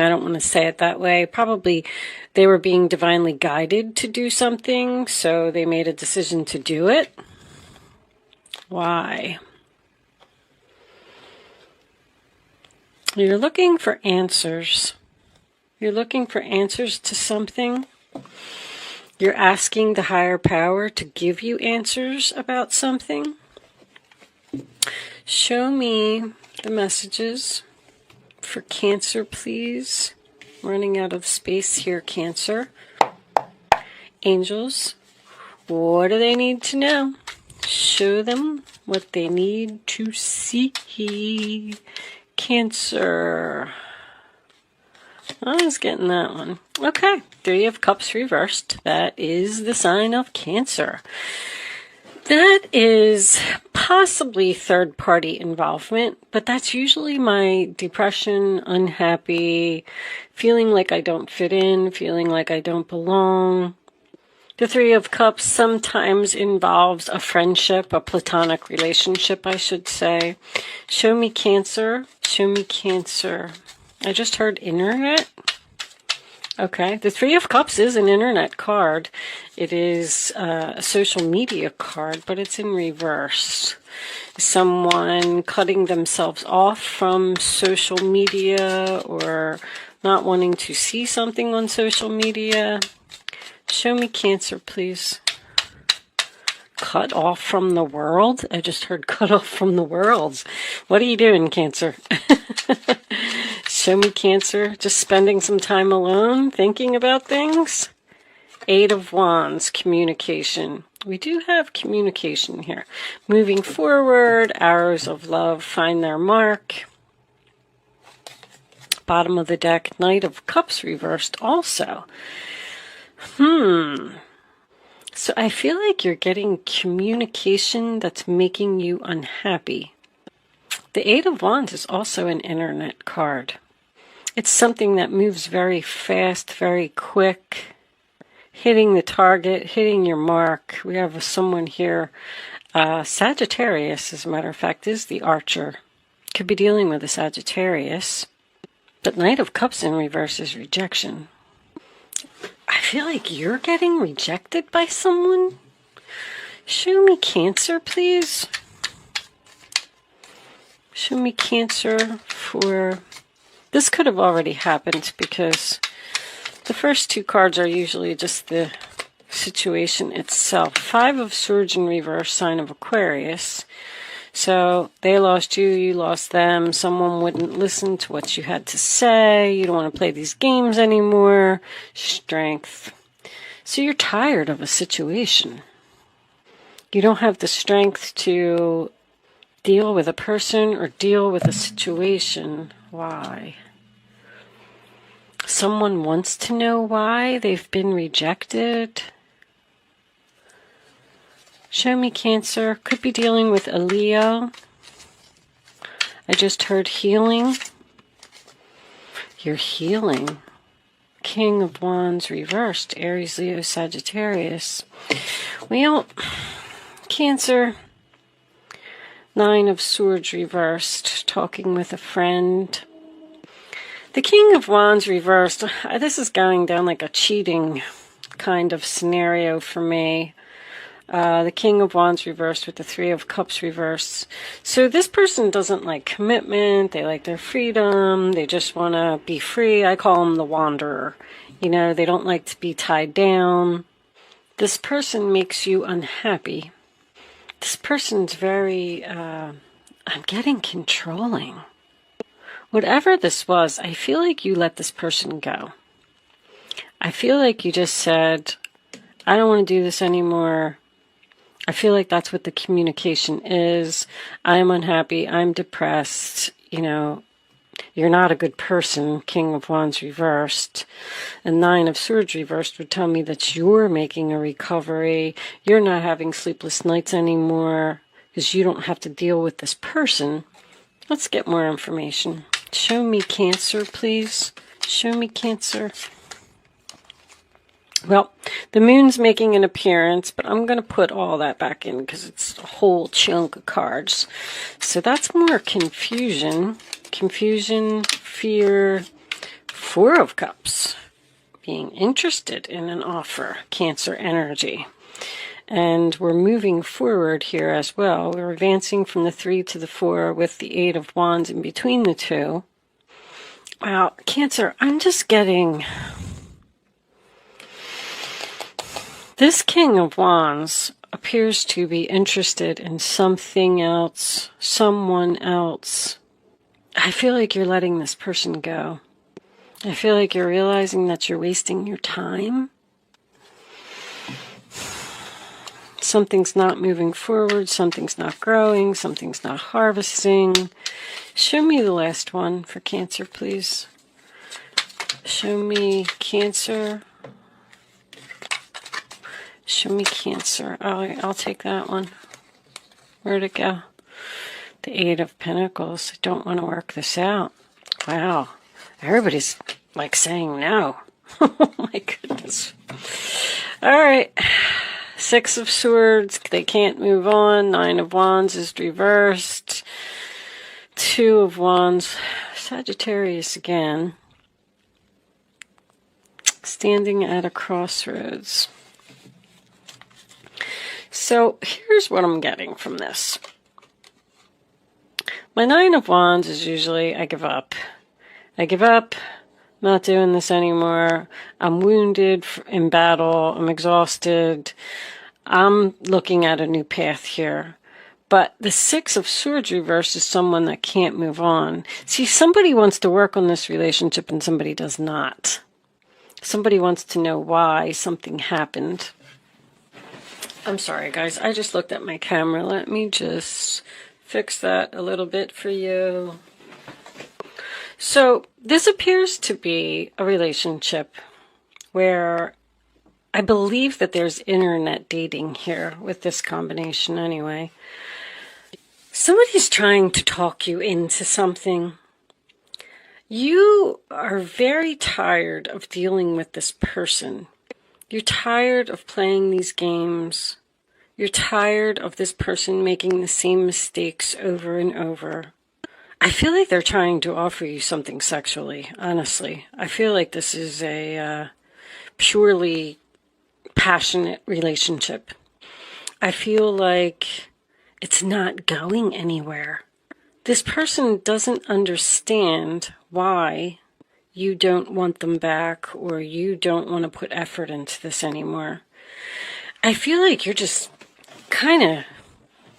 I don't want to say it that way. Probably they were being divinely guided to do something, so they made a decision to do it. Why? You're looking for answers. You're looking for answers to something. You're asking the higher power to give you answers about something. Show me the messages for Cancer, please. Running out of space here, Cancer. Angels, what do they need to know? Show them what they need to see. Cancer. I was getting that one. Okay, Three of Cups reversed. That is the sign of Cancer. That is possibly third-party involvement, but that's usually my depression, unhappy, feeling like I don't fit in, feeling like I don't belong. The Three of Cups sometimes involves a friendship, a platonic relationship, I should say. Show me Cancer. Show me Cancer. I just heard internet. Okay, the Three of Cups is an internet card. It is a social media card, but it's in reverse. Someone cutting themselves off from social media or not wanting to see something on social media. Show me Cancer, please. Cut off from the world? I just heard cut off from the world. What are you doing, Cancer? Show me Cancer. Just spending some time alone, thinking about things. Eight of Wands, communication. We do have communication here. Moving forward, arrows of love find their mark. Bottom of the deck, Knight of Cups reversed also. So I feel like you're getting communication that's making you unhappy. The Eight of Wands is also an internet card. It's something that moves very fast, very quick, hitting the target, hitting your mark. We have someone here, Sagittarius, as a matter of fact, is the Archer. Could be dealing with a Sagittarius. But Knight of Cups in reverse is rejection. I feel like you're getting rejected by someone. Show me Cancer, please. Show me Cancer for... This could have already happened because the first two cards are usually just the situation itself. Five of Swords in reverse, sign of Aquarius. So they lost you, you lost them. Someone wouldn't listen to what you had to say. You don't want to play these games anymore. Strength. So you're tired of a situation. You don't have the strength to deal with a person or deal with a situation. Why? Someone wants to know why they've been rejected. Show me Cancer. Could be dealing with a Leo. I just heard healing. You're healing. King of Wands reversed. Aries, Leo, Sagittarius. Well, Cancer. Nine of Swords reversed. Talking with a friend. The King of Wands reversed. This is going down like a cheating kind of scenario for me. The King of Wands reversed with the Three of Cups reversed. So this person doesn't like commitment. They like their freedom. They just want to be free. I call them the wanderer. You know, they don't like to be tied down. This person makes you unhappy. This person's very, I'm getting controlling. Whatever this was, I feel like you let this person go. I feel like you just said, I don't want to do this anymore. I feel like that's what the communication is. I'm unhappy. I'm depressed. You know, you're not a good person. King of Wands reversed. And Nine of Swords reversed would tell me that you're making a recovery. You're not having sleepless nights anymore because you don't have to deal with this person. Let's get more information. Show me Cancer, please. Show me Cancer. Well, the moon's making an appearance, but I'm going to put all that back in because it's a whole chunk of cards. So that's more confusion. Confusion, fear, Four of Cups, being interested in an offer, Cancer energy. And we're moving forward here as well. We're advancing from the 3 to the 4 with the 8 of Wands in between the two. Wow, Cancer, I'm just getting... This King of Wands appears to be interested in something else, someone else. I feel like you're letting this person go. I feel like you're realizing that you're wasting your time. Something's not moving forward, something's not growing, something's not harvesting. Show me the last one for Cancer, please. Show me Cancer. Show me Cancer. I'll take that one. Where'd it go? The 8 of Pentacles. I don't want to work this out. Wow. Everybody's like saying no. Oh my goodness. All right. 6 of Swords, they can't move on. 9 of Wands is reversed. 2 of Wands, Sagittarius again. Standing at a crossroads. So here's what I'm getting from this. My 9 of Wands is usually, I give up. I give up. Not doing this anymore. I'm wounded in battle. I'm exhausted. I'm looking at a new path here. But the 6 of Swords reverse is someone that can't move on. See, somebody wants to work on this relationship and somebody does not. Somebody wants to know why something happened. I'm sorry, guys. I just looked at my camera. Let me just fix that a little bit for you. So this appears to be a relationship where I believe that there's internet dating here with this combination anyway. Somebody's trying to talk you into something. You are very tired of dealing with this person. You're tired of playing these games. You're tired of this person making the same mistakes over and over. I feel like they're trying to offer you something sexually, honestly. I feel like this is a purely passionate relationship. I feel like it's not going anywhere. This person doesn't understand why you don't want them back or you don't want to put effort into this anymore. I feel like you're just kind of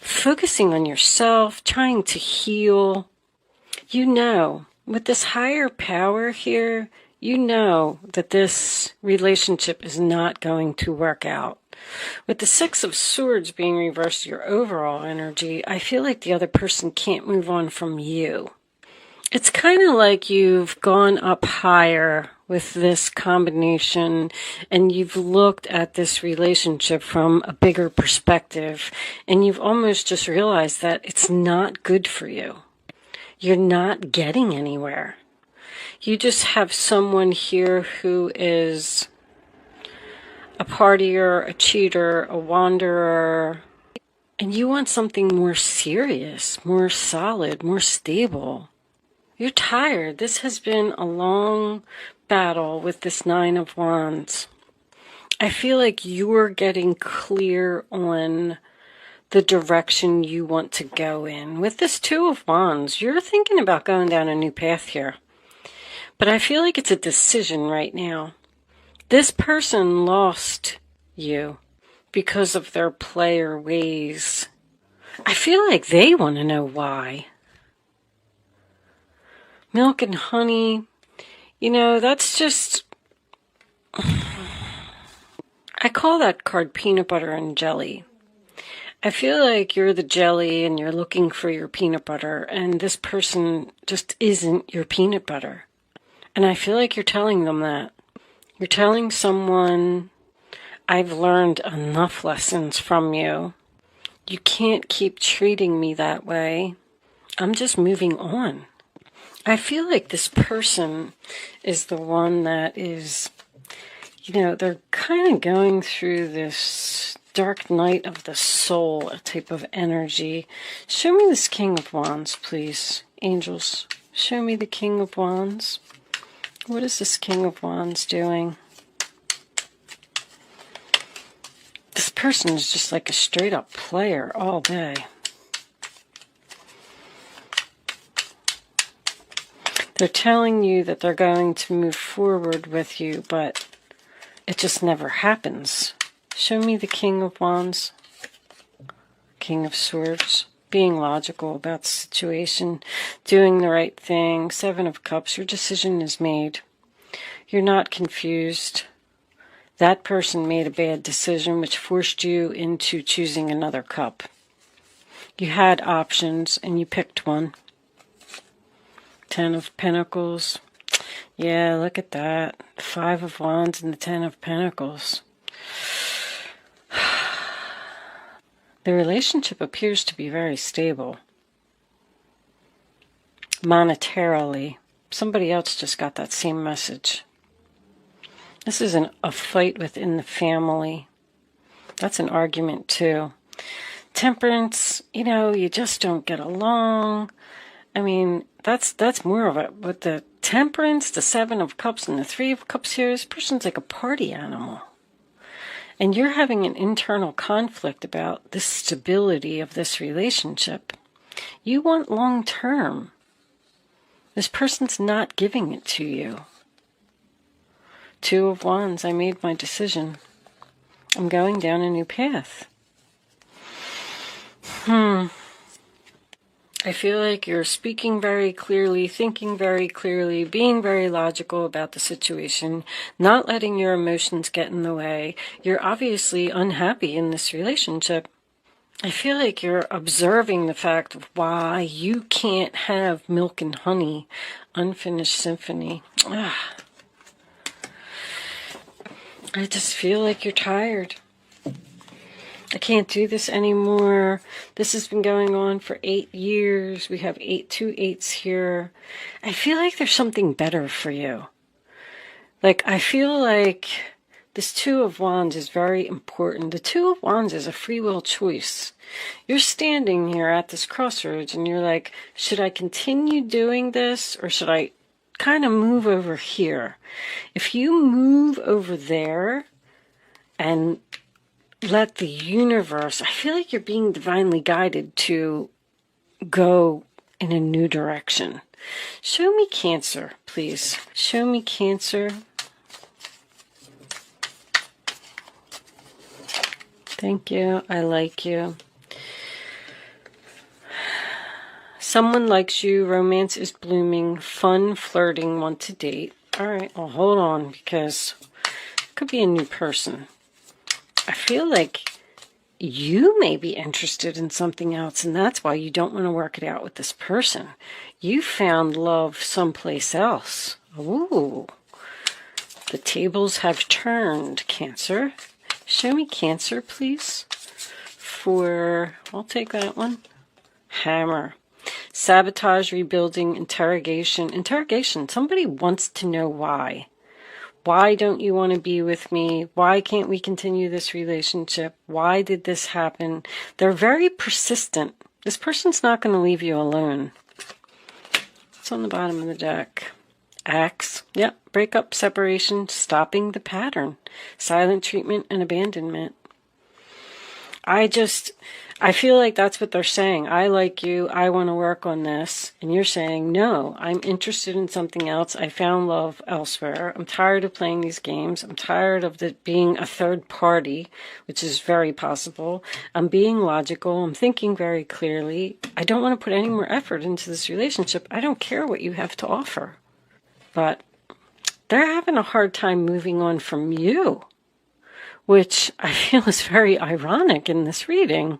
focusing on yourself, trying to heal. You know, with this higher power here, you know that this relationship is not going to work out. With the 6 of Swords being reversed, your overall energy, I feel like the other person can't move on from you. It's kind of like you've gone up higher with this combination and you've looked at this relationship from a bigger perspective and you've almost just realized that it's not good for you. You're not getting anywhere. You just have someone here who is a partier, a cheater, a wanderer, and you want something more serious, more solid, more stable. You're tired. This has been a long battle with this 9 of Wands. I feel like you're getting clear on the direction you want to go in. With this 2 of Wands, you're thinking about going down a new path here. But I feel like it's a decision right now. This person lost you because of their player ways. I feel like they want to know why. Milk and honey, you know, that's just... I call that card peanut butter and jelly. I feel like you're the jelly and you're looking for your peanut butter, and this person just isn't your peanut butter. And I feel like you're telling them that. You're telling someone, I've learned enough lessons from you. You can't keep treating me that way. I'm just moving on. I feel like this person is the one that is, you know, they're kind of going through this dark night of the soul, a type of energy. Show me this King of Wands, please. Angels, show me the King of Wands. What is this King of Wands doing? This person is just like a straight up player all day. They're telling you that they're going to move forward with you, but it just never happens. Show me the King of Wands. King of Swords. Being logical about the situation. Doing the right thing. Seven of Cups. Your decision is made. You're not confused. That person made a bad decision which forced you into choosing another cup. You had options and you picked one. Ten of Pentacles. Yeah, look at that. Five of Wands and the Ten of Pentacles. The relationship appears to be very stable. Monetarily. Somebody else just got that same message. This isn't a fight within the family. That's an argument too. Temperance, you know, you just don't get along. I mean, that's more of it. With the Temperance, the Seven of Cups, and the Three of Cups here, this person's like a party animal. And you're having an internal conflict about the stability of this relationship. You want long term. This person's not giving it to you. Two of Wands, I made my decision. I'm going down a new path. I feel like you're speaking very clearly, thinking very clearly, being very logical about the situation, not letting your emotions get in the way. You're obviously unhappy in this relationship. I feel like you're observing the fact of why you can't have milk and honey, unfinished symphony. I just feel like you're tired. I can't do this anymore. This has been going on for 8 years. We have 2 8s here. I feel like there's something better for you. Like, I feel like this Two of Wands is very important. The Two of Wands is a free will choice. You're standing here at this crossroads and you're like, should I continue doing this or should I kind of move over here? If you move over there and let the universe, I feel like you're being divinely guided to go in a new direction. Show me Cancer, please. Show me Cancer. Thank you. I like you. Someone likes you. Romance is blooming. Fun, flirting, want to date. All right, well, hold on, because it could be a new person. I feel like you may be interested in something else, and that's why you don't want to work it out with this person. You found love someplace else. Ooh. The tables have turned, Cancer. Show me Cancer, please. I'll take that one. Hammer. Sabotage, rebuilding, interrogation. Interrogation. Somebody wants to know why. Why don't you want to be with me? Why can't we continue this relationship? Why did this happen? They're very persistent. This person's not going to leave you alone. It's on the bottom of the deck. Axe. Yep. Breakup, separation, stopping the pattern. Silent treatment and abandonment. I feel like that's what they're saying. I like you. I want to work on this. And you're saying, no, I'm interested in something else. I found love elsewhere. I'm tired of playing these games. I'm tired of it being a third party, which is very possible. I'm being logical. I'm thinking very clearly. I don't want to put any more effort into this relationship. I don't care what you have to offer. But they're having a hard time moving on from you, which I feel is very ironic in this reading.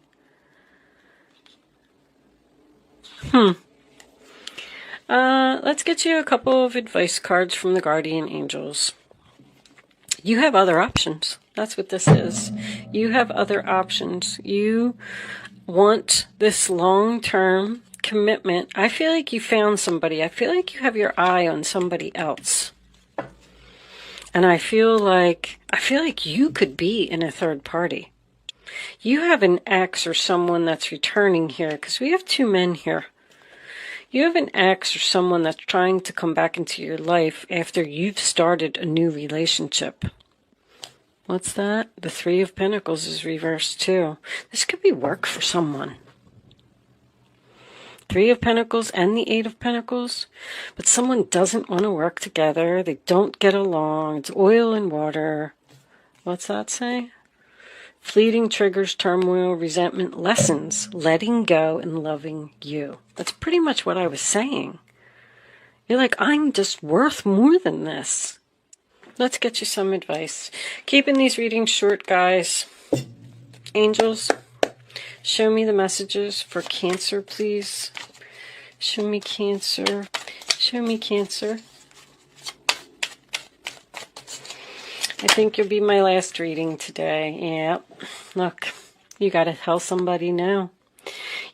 Let's get you a couple of advice cards from the guardian angels. You have other options. That's what this is. You have other options. You want this long-term commitment. I feel like you found somebody. I feel like you have your eye on somebody else. And I feel like you could be in a third party. You have an ex or someone that's returning here, because we have 2 men here. You have an ex or someone that's trying to come back into your life after you've started a new relationship. What's that? The Three of Pentacles is reversed too. This could be work for someone. Three of Pentacles and the Eight of Pentacles. But someone doesn't want to work together. They don't get along. It's oil and water. What's that say? Fleeting triggers, turmoil, resentment, lessons, letting go and loving you. That's pretty much what I was saying. You're like, I'm just worth more than this. Let's get you some advice. Keeping these readings short, guys. Angels, show me the messages for Cancer, please. Show me Cancer. Show me Cancer. I think you'll be my last reading today. Yep. Look, you got to tell somebody now.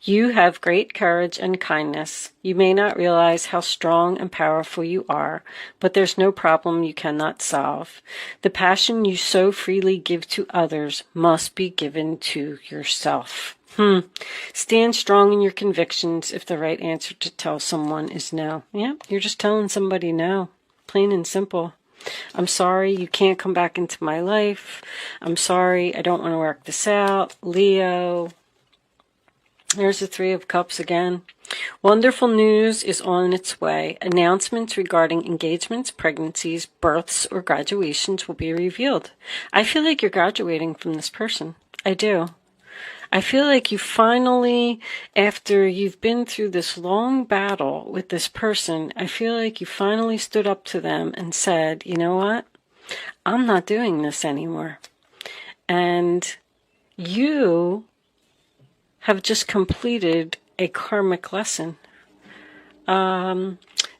You have great courage and kindness. You may not realize how strong and powerful you are, but there's no problem you cannot solve. The passion you so freely give to others must be given to yourself. Stand strong in your convictions if the right answer to tell someone is no. Yeah, you're just telling somebody no. Plain and simple. I'm sorry you can't come back into my life. I'm sorry I don't want to work this out. Leo. There's the Three of Cups again. Wonderful news is on its way. Announcements regarding engagements, pregnancies, births, or graduations will be revealed. I feel like you're graduating from this person. I do. I feel like you finally, after you've been through this long battle with this person, I feel like you finally stood up to them and said, you know what? I'm not doing this anymore. And you have just completed a karmic lesson.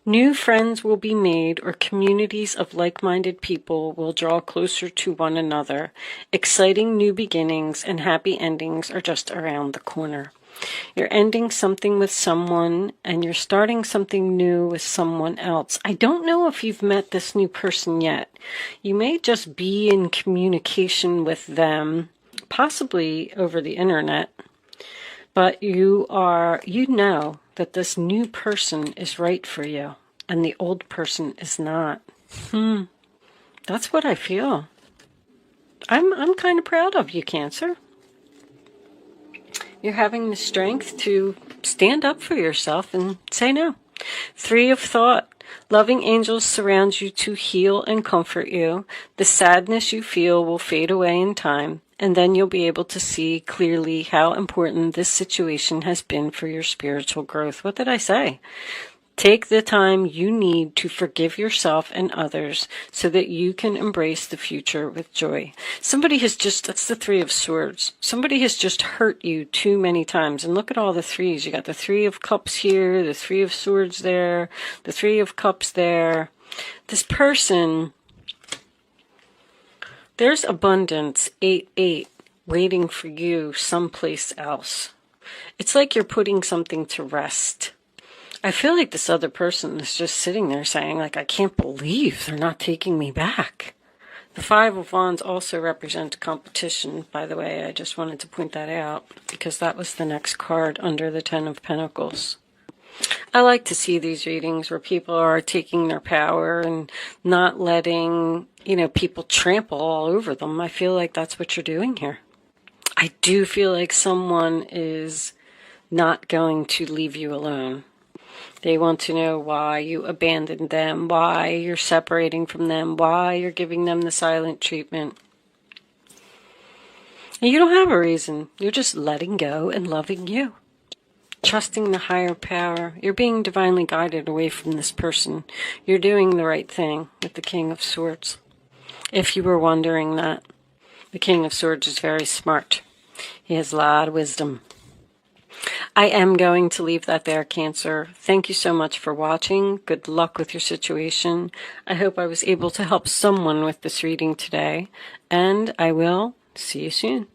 New friends will be made, or communities of like-minded people will draw closer to one another. Exciting new beginnings and happy endings are just around the corner. You're ending something with someone, and you're starting something new with someone else. I don't know if you've met this new person yet. You may just be in communication with them, possibly over the internet. But you know that this new person is right for you, and the old person is not. That's what I feel. I'm kind of proud of you, Cancer. You're having the strength to stand up for yourself and say no. Three of Thought. Loving angels surround you to heal and comfort you. The sadness you feel will fade away in time, and then you'll be able to see clearly how important this situation has been for your spiritual growth. What did I say? Take the time you need to forgive yourself and others so that you can embrace the future with joy. Somebody has just, that's the Three of Swords. Somebody has just hurt you too many times. And look at all the threes. You got the Three of Cups here, the Three of Swords there, the Three of Cups there. This person, there's abundance, 8-8, waiting for you someplace else. It's like you're putting something to rest. I feel like this other person is just sitting there saying, like, I can't believe they're not taking me back. The Five of Wands also represents competition, by the way. I just wanted to point that out because that was the next card under the Ten of Pentacles. I like to see these readings where people are taking their power and not letting, people trample all over them. I feel like that's what you're doing here. I do feel like someone is not going to leave you alone. They want to know why you abandoned them, why you're separating from them, why you're giving them the silent treatment. And you don't have a reason. You're just letting go and loving you. Trusting the higher power. You're being divinely guided away from this person. You're doing the right thing with the King of Swords. If you were wondering that, the King of Swords is very smart. He has a lot of wisdom. I am going to leave that there, Cancer. Thank you so much for watching. Good luck with your situation. I hope I was able to help someone with this reading today, and I will see you soon.